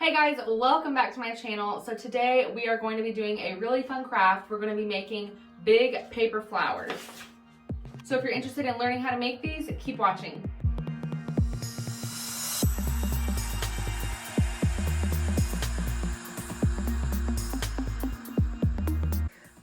Hey guys, welcome back to my channel. So today we are going to be doing a really fun craft. We're going to be making big paper flowers. So if you're interested in learning how to make these, keep watching.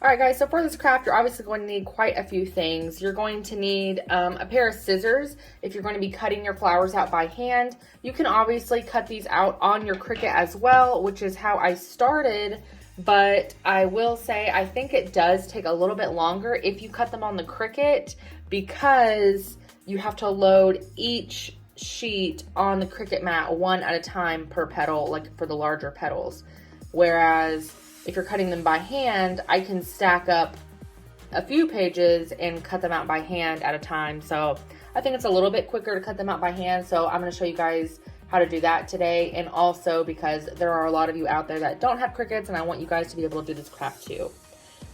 Alright guys, so for this craft, you're obviously going to need quite a few things. You're going to need a pair of scissors if you're going to be cutting your flowers out by hand. You can obviously cut these out on your Cricut as well, which is how I started, but I will say I think it does take a little bit longer if you cut them on the Cricut because you have to load each sheet on the Cricut mat one at a time per petal, like for the larger petals. Whereas if you're cutting them by hand, I can stack up a few pages and cut them out by hand at a time. So I think it's a little bit quicker to cut them out by hand. So I'm going to show you guys how to do that today. And also because there are a lot of you out there that don't have Cricuts and I want you guys to be able to do this craft too.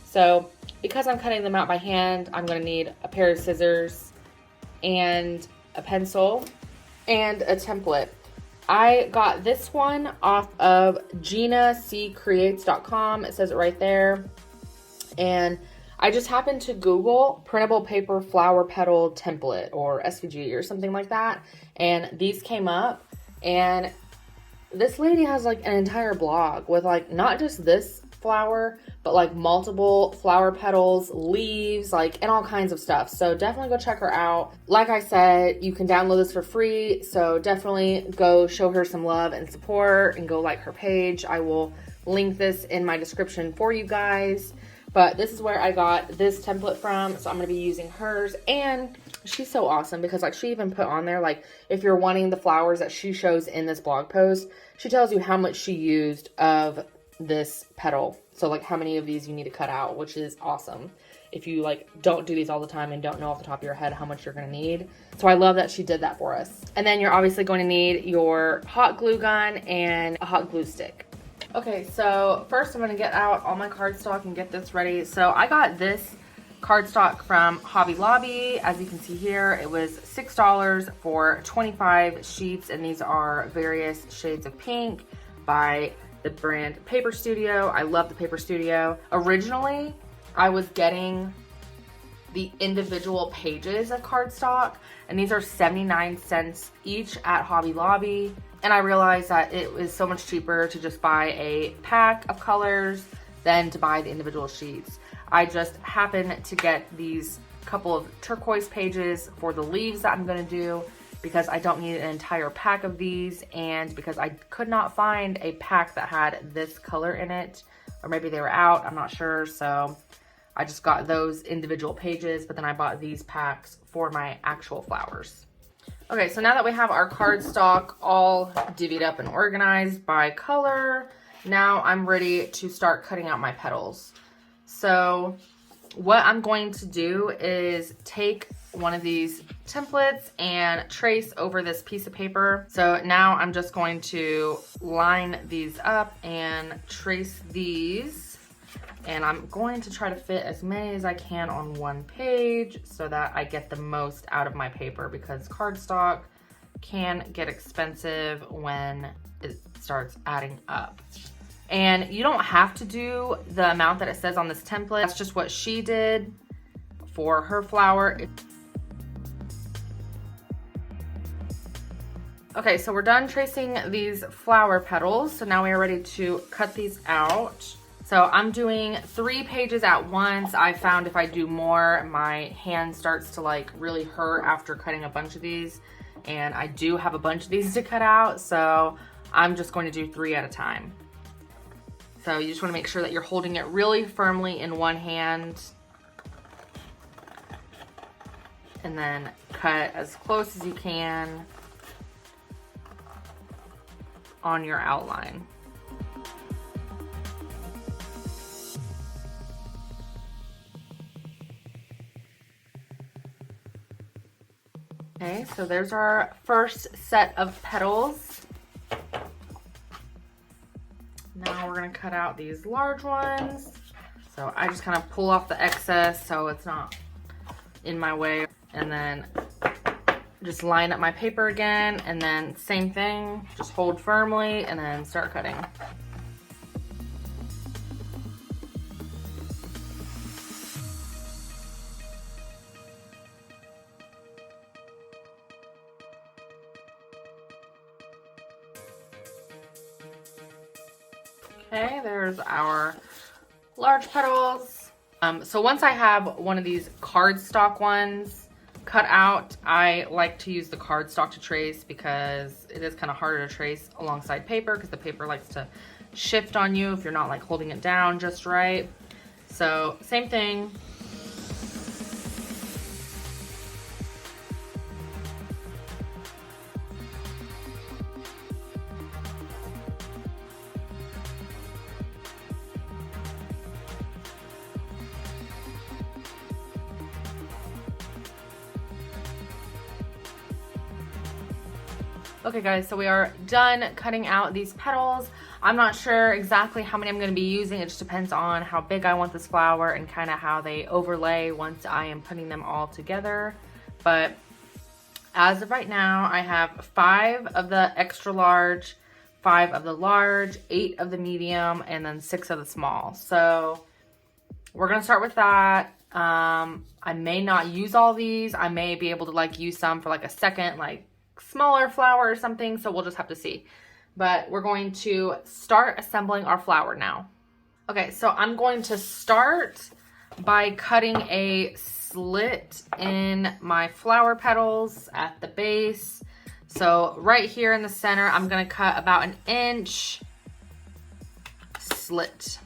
So because I'm cutting them out by hand, I'm going to need a pair of scissors and a pencil and a template. I got this one off of GinaCCreates.com. It says it right there. And I just happened to Google printable paper flower petal template or SVG or something like that. And these came up. And this lady has like an entire blog with like not just this flower, but like multiple flower petals, leaves, like, and all kinds of stuff. So definitely go check her out. Like I said, you can download this for free. So definitely go show her some love and support and go like her page. I will link this in my description for you guys. But this is where I got this template from. So I'm going to be using hers. And she's so awesome because like she even put on there, like if you're wanting the flowers that she shows in this blog post, she tells you how much she used of this petal. So like how many of these you need to cut out, which is awesome. If you like don't do these all the time and don't know off the top of your head how much you're going to need. So I love that she did that for us. And then you're obviously going to need your hot glue gun and a hot glue stick. Okay, so first I'm going to get out all my cardstock and get this ready. So I got this cardstock from Hobby Lobby. As you can see here, it was $6 for 25 sheets, and these are various shades of pink by the brand Paper Studio. I love the Paper Studio. Originally, I was getting the individual pages of cardstock, and these are 79 cents each at Hobby Lobby. And I realized that it was so much cheaper to just buy a pack of colors than to buy the individual sheets. I just happened to get these couple of turquoise pages for the leaves that I'm gonna do because I don't need an entire pack of these, and because I could not find a pack that had this color in it, or maybe they were out, I'm not sure. So I just got those individual pages, but then I bought these packs for my actual flowers. Okay, so now that we have our cardstock all divvied up and organized by color, now I'm ready to start cutting out my petals. So what I'm going to do is take one of these templates and trace over this piece of paper. So now I'm just going to line these up and trace these. And I'm going to try to fit as many as I can on one page so that I get the most out of my paper, because cardstock can get expensive when it starts adding up. And you don't have to do the amount that it says on this template. That's just what she did for her flower. Okay, so we're done tracing these flower petals. So now we are ready to cut these out. So I'm doing 3 pages at once. I found if I do more, my hand starts to like really hurt after cutting a bunch of these. And I do have a bunch of these to cut out. So I'm just going to do 3 at a time. So you just want to make sure that you're holding it really firmly in one hand. And then cut as close as you can on your outline. Okay, so there's our first set of petals. Now we're gonna cut out these large ones. So I just kind of pull off the excess so it's not in my way, and then just line up my paper again, and then same thing, just hold firmly and then start cutting. Okay, there's our large petals. So once I have one of these cardstock ones cut out, I like to use the cardstock to trace because it is kind of harder to trace alongside paper because the paper likes to shift on you if you're not like holding it down just right. So same thing. Okay guys, so we are done cutting out these petals. I'm not sure exactly how many I'm going to be using. It just depends on how big I want this flower and kind of how they overlay once I am putting them all together. But as of right now, I have 5 of the extra large, 5 of the large, 8 of the medium, and then 6 of the small. So we're going to start with that. I may not use all these. I may be able to like use some for like a second, like smaller flower or something, so we'll just have to see. But we're going to start assembling our flower now. Okay, so I'm going to start by cutting a slit in my flower petals at the base. So right here in the center, I'm going to cut about an inch slit.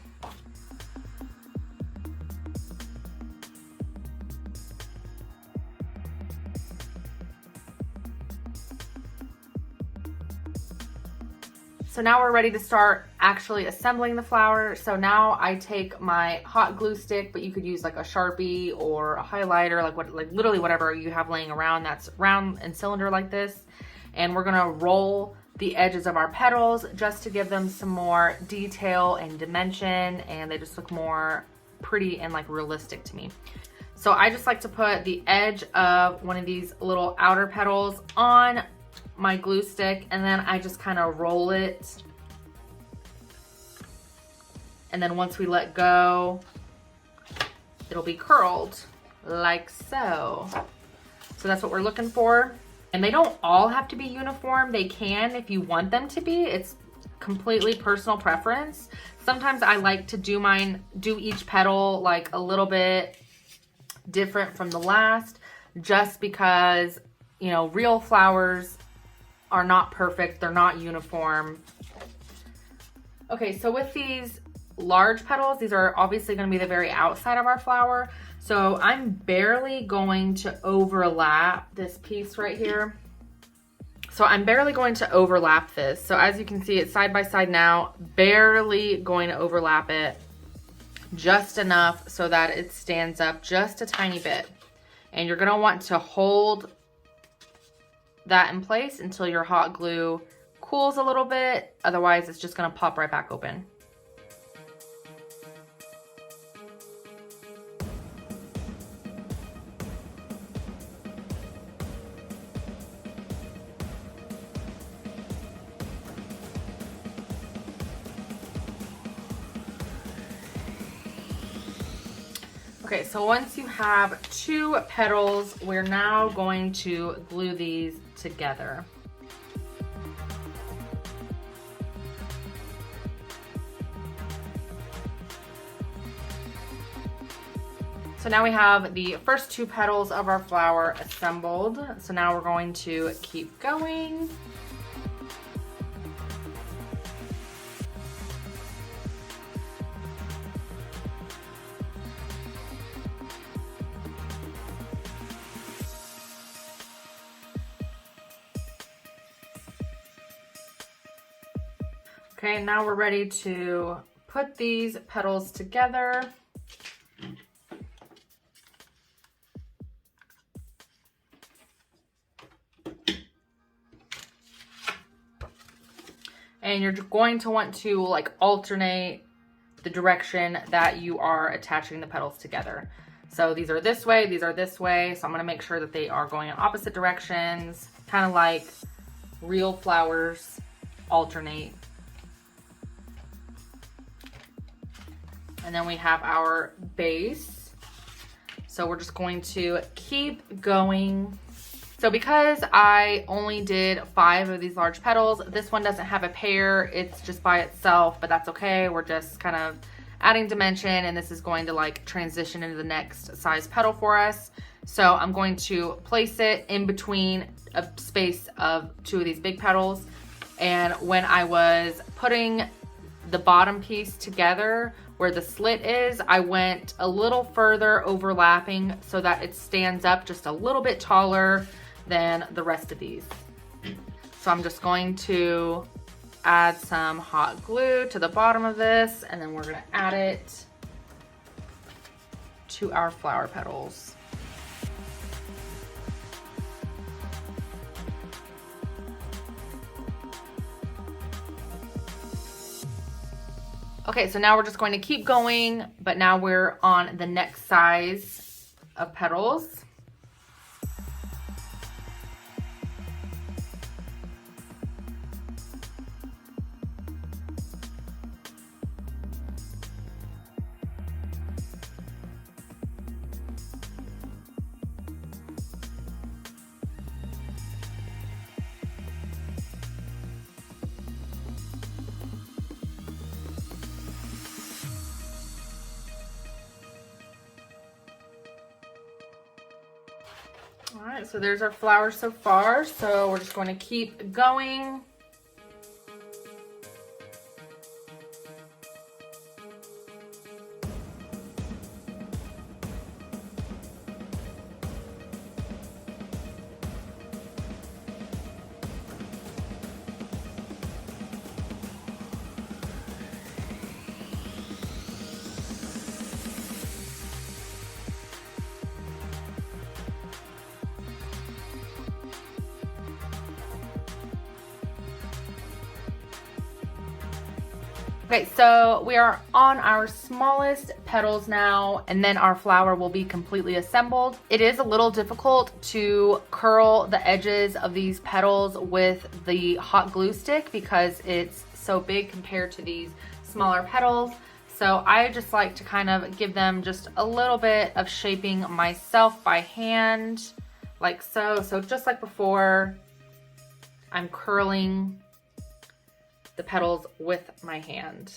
So now we're ready to start actually assembling the flower. So now I take my hot glue stick, but you could use like a Sharpie or a highlighter, like literally whatever you have laying around that's round and cylinder like this. And we're gonna roll the edges of our petals just to give them some more detail and dimension, and they just look more pretty and like realistic to me. So I just like to put the edge of one of these little outer petals on my glue stick, and then I just kind of roll it, and then once we let go, it'll be curled like so. So that's what we're looking for. And they don't all have to be uniform. They can if you want them to be. It's completely personal preference. Sometimes I like to do each petal like a little bit different from the last, just because, you know, real flowers are not perfect. They're not uniform. Okay, so with these large petals, these are obviously going to be the very outside of our flower. So I'm barely going to overlap this piece right here. So I'm barely going to overlap this. So as you can see, it's side by side now, barely going to overlap it, just enough so that it stands up just a tiny bit. And you're going to want to hold that in place until your hot glue cools a little bit. Otherwise, it's just going to pop right back open. Okay, so once you have 2 petals, we're now going to glue these together. So now we have the first 2 petals of our flower assembled. So now we're going to keep going. Okay, now we're ready to put these petals together. And you're going to want to like alternate the direction that you are attaching the petals together. So these are this way, these are this way. So I'm gonna make sure that they are going in opposite directions, kind of like real flowers alternate. And then we have our base. So we're just going to keep going. So because I only did 5 of these large petals, this one doesn't have a pair, it's just by itself, but that's okay. We're just kind of adding dimension, and this is going to like transition into the next size petal for us. So I'm going to place it in between a space of 2 of these big petals. And when I was putting the bottom piece together where the slit is, I went a little further overlapping so that it stands up just a little bit taller than the rest of these. So I'm just going to add some hot glue to the bottom of this, and then we're gonna add it to our flower petals. Okay, so now we're just going to keep going, but now we're on the next size of petals. All right, so there's our flowers so far. So we're just going to keep going. Okay, so we are on our smallest petals now, and then our flower will be completely assembled. It is a little difficult to curl the edges of these petals with the hot glue stick because it's so big compared to these smaller petals. So I just like to kind of give them just a little bit of shaping myself by hand, like so. So just like before, I'm curling the petals with my hand.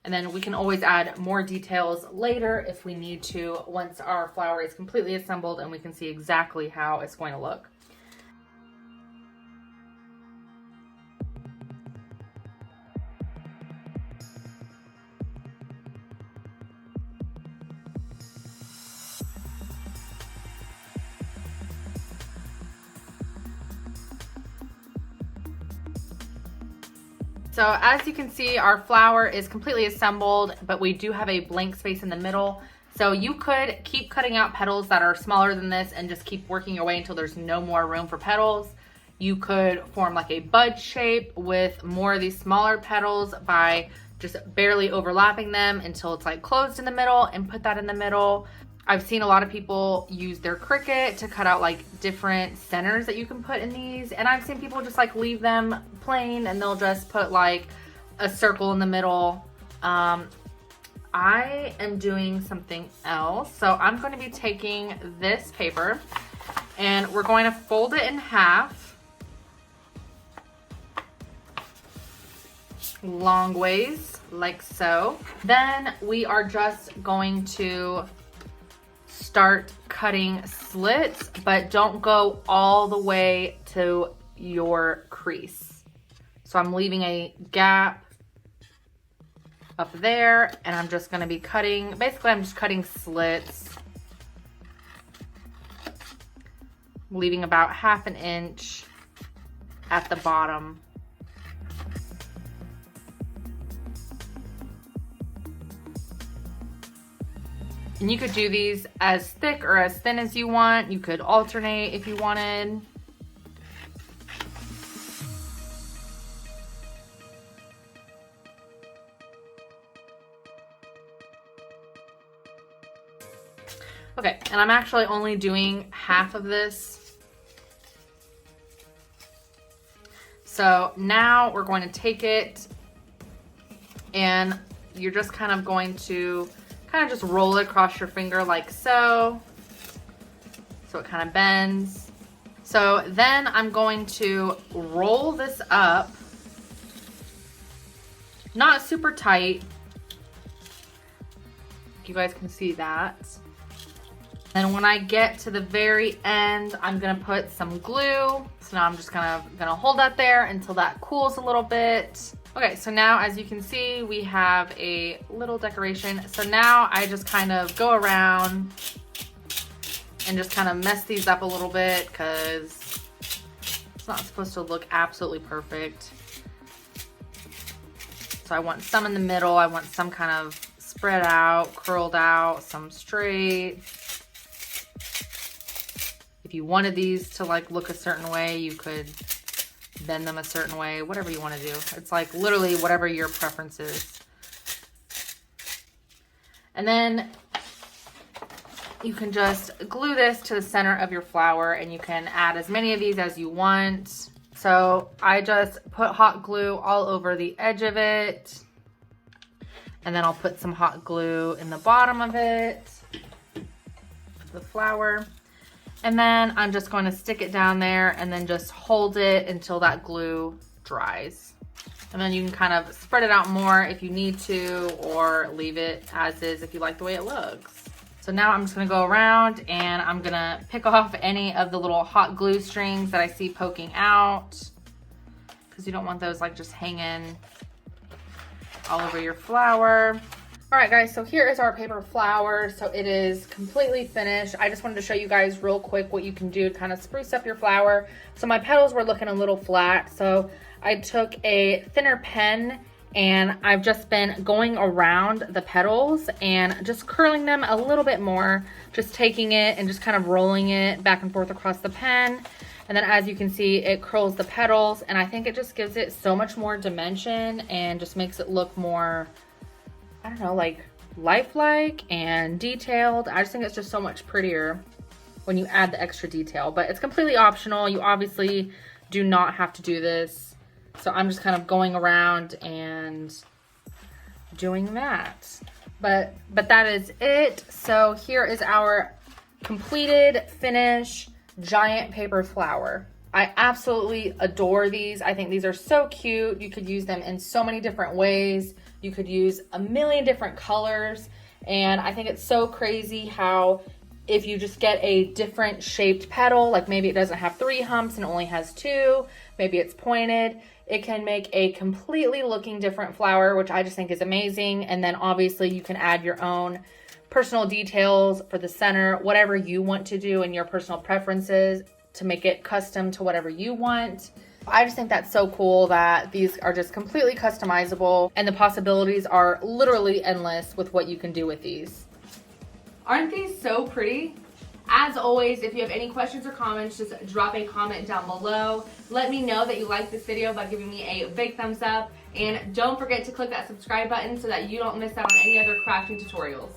And then we can always add more details later if we need to, once our flower is completely assembled and we can see exactly how it's going to look. So as you can see, our flower is completely assembled, but we do have a blank space in the middle. So you could keep cutting out petals that are smaller than this and just keep working your way until there's no more room for petals. You could form like a bud shape with more of these smaller petals by just barely overlapping them until it's like closed in the middle, and put that in the middle. I've seen a lot of people use their Cricut to cut out like different centers that you can put in these. And I've seen people just like leave them plain and they'll just put like a circle in the middle. I am doing something else. So I'm going to be taking this paper and we're going to fold it in half long ways, like so. Then we are just going to start cutting slits, but don't go all the way to your crease. So I'm leaving a gap up there, and I'm just going to be cutting, basically I'm just cutting slits, leaving about 1/2 inch at the bottom. And you could do these as thick or as thin as you want. You could alternate if you wanted. Okay, and I'm actually only doing half of this. So now we're going to take it and you're just kind of going to just roll it across your finger like so. So it kind of bends. So then I'm going to roll this up, not super tight. You guys can see that. And when I get to the very end, I'm gonna put some glue. So now I'm just gonna hold that there until that cools a little bit. Okay, so now as you can see, we have a little decoration. So now I just kind of go around and just kind of mess these up a little bit because it's not supposed to look absolutely perfect. So I want some in the middle. I want some kind of spread out, curled out, some straight. If you wanted these to like look a certain way, you could bend them a certain way, whatever you want to do. It's like literally whatever your preference is. And then you can just glue this to the center of your flower and you can add as many of these as you want. So I just put hot glue all over the edge of it. And then I'll put some hot glue in the bottom of it, the flower. And then I'm just going to stick it down there and then just hold it until that glue dries. And then you can kind of spread it out more if you need to, or leave it as is if you like the way it looks. So now I'm just gonna go around and I'm gonna pick off any of the little hot glue strings that I see poking out, because you don't want those like just hanging all over your flower. All right guys, so here is our paper flower. So it is completely finished. I just wanted to show you guys real quick what you can do to kind of spruce up your flower. So my petals were looking a little flat, so I took a thinner pen and I've just been going around the petals and just curling them a little bit more, just taking it and just kind of rolling it back and forth across the pen. And then as you can see, it curls the petals, and I think it just gives it so much more dimension and just makes it look more, I don't know, like lifelike and detailed. I just think it's just so much prettier when you add the extra detail, but it's completely optional. You obviously do not have to do this. So I'm just kind of going around and doing that. But that is it. So here is our completed, finished giant paper flower. I absolutely adore these. I think these are so cute. You could use them in so many different ways. You could use a million different colors. And I think it's so crazy how if you just get a different shaped petal, like maybe it doesn't have 3 humps and only has 2, maybe it's pointed, it can make a completely looking different flower, which I just think is amazing. And then obviously you can add your own personal details for the center, whatever you want to do in your personal preferences to make it custom to whatever you want. I just think that's so cool that these are just completely customizable and the possibilities are literally endless with what you can do with these. Aren't these so pretty? As always, if you have any questions or comments, just drop a comment down below. Let me know that you liked this video by giving me a big thumbs up. And don't forget to click that subscribe button so that you don't miss out on any other crafting tutorials.